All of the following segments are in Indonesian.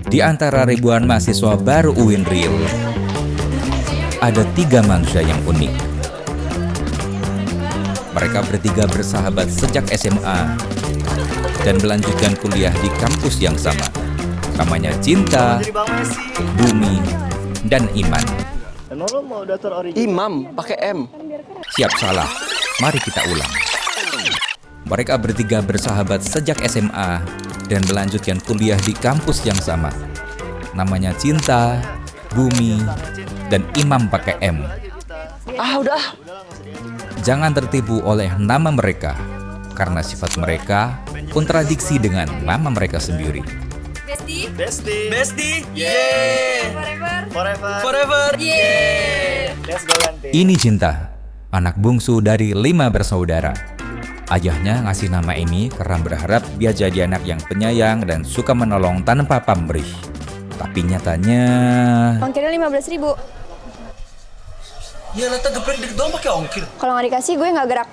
Di antara ribuan mahasiswa baru UIN Riau, ada 3 manusia yang unik. Mereka bertiga bersahabat sejak SMA dan melanjutkan kuliah di kampus yang sama. Namanya Cinta, Bumi, dan Iman. Imam pakai M. Siap salah, mari kita ulang. Mereka bertiga bersahabat sejak SMA dan melanjutkan kuliah di kampus yang sama. Namanya Cinta, Bumi, dan Imam pakai M. Udah. Jangan tertipu oleh nama mereka, karena sifat mereka kontradiksi dengan nama mereka sendiri. Bestie, yeah. Forever, yeah. Let's go ganti. Ini Cinta, anak bungsu dari 5 bersaudara. Ayahnya ngasih nama ini karena berharap dia jadi anak yang penyayang dan suka menolong tanpa pamrih. Tapi nyatanya... Ongkirnya 15.000. Ya lah, geprek dikit doang pakai ongkir. Kalau nggak dikasih gue nggak gerak.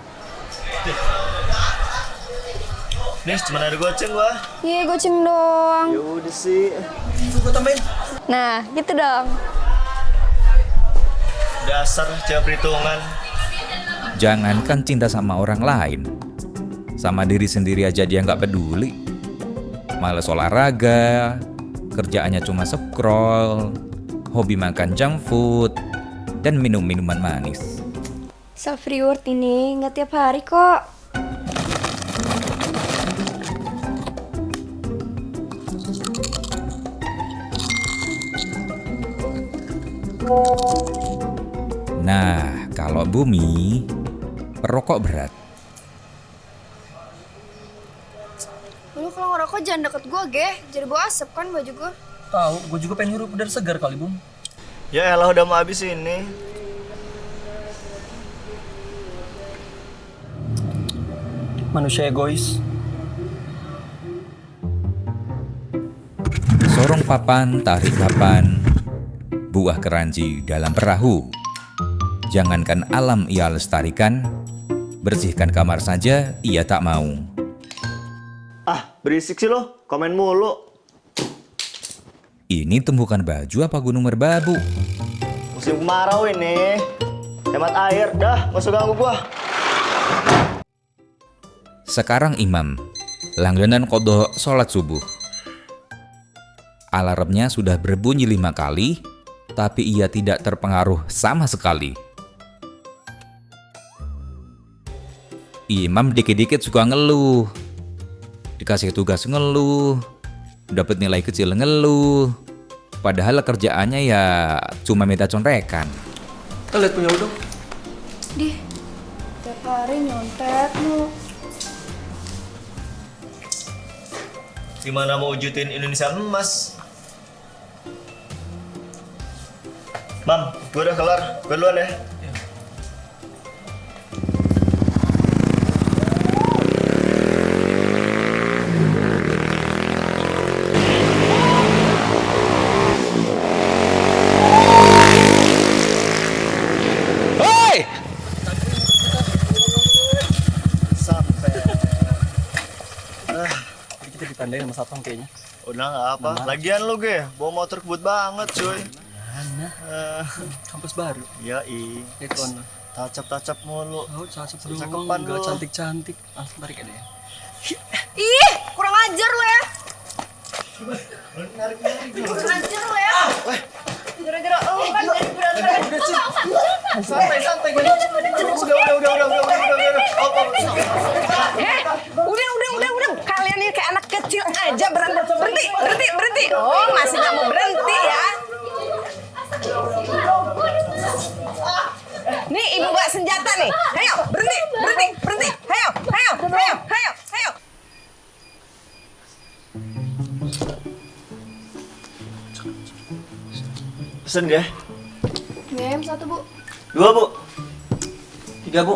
Nih, cuma ada goceng gua. Iya, goceng doang. Ya udah sih. Itu gua tambahin. Nah, gitu dong. Dasar cewek perhitungan. Jangankan cinta sama orang lain, sama diri sendiri aja dia nggak peduli. Males olahraga, kerjaannya cuma scroll, hobi makan junk food, dan minum minuman manis. Self reward ini nggak tiap hari kok. Nah, kalau Bumi, perokok berat. Lu kalau ngerokok jangan deket gue, jadi bau asap kan baju gue. Tahu, gua juga pengen hirup udara segar kali, Bung. Ya elah udah mau habis ini. Manusia egois. Sorong papan, tarik papan, buah keranji dalam perahu. Jangankan alam ia lestarikan, bersihkan kamar saja ia tak mau. Berisik sih lo, komen mulu. Ini tumpukan baju apa gunung merbabu? Musim kemarau ini. Hemat air, dah, gak usah ganggu gua. Sekarang Imam, langganan kodok sholat subuh. Alarmnya sudah berbunyi 5 kali, tapi ia tidak terpengaruh sama sekali. Imam dikit-dikit suka ngeluh. Dikasih tugas ngeluh, dapat nilai kecil ngeluh. Padahal kerjaannya ya cuma minta contekan. Kita lihat punya udang. Dih, tiap hari nyontek lu. Gimana mau wujudin Indonesia emas? Mam, gue udah kelar. Gue duluan ya. Sampai. Jadi kita ditandain sama satpam kayaknya. Udah nggak apa. Lagian lu gue, bawa motor kebut banget cuy. Mana? Kampus baru. Ya Ekon. tacap mulu. Oh, cakep Cakepan doang. Gak lu. cantik-cantik. Langsung tarik aja ya. Ih, kurang ajar lu ya. Kurang ajar lu ya. Gara-gara lu kan jadi berantakan. Santai. Udah. Udah. Kalian ini kayak anak kecil aja berantem. Berhenti. Oh, masih nggak mau berhenti ya? Nih, ibu bawa senjata nih. Ayo, berhenti. Ayo. Pesen ya. BM 1, Bu. 2, Bu. 3, Bu.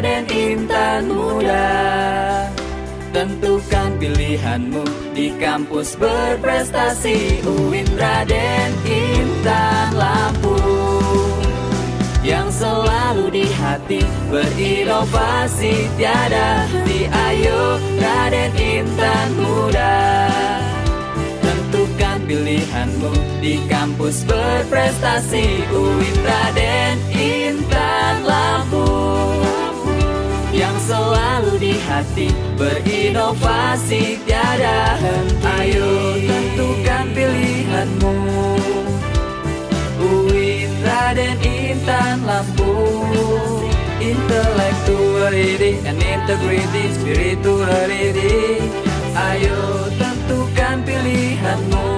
Raden Intan muda. Tentukan pilihanmu di kampus berprestasi. UIN Raden Intan Lampung, yang selalu di hati berinovasi tiada henti. Ayo Raden Intan muda, tentukan pilihanmu di kampus berprestasi. UIN Raden Intan Lampung, yang selalu di hati berinovasi tiada henti. Ayo tentukan pilihanmu, UIN Raden Intan Lampung. Intellectuality and integrity, spirituality. Ayo tentukan pilihanmu,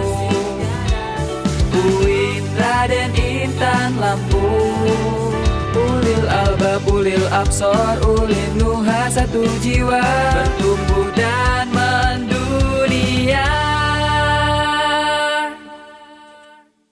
UIN Raden Intan Lampung. Ulil albab, ulil absor, ulil nuha, satu jiwa bertumbuh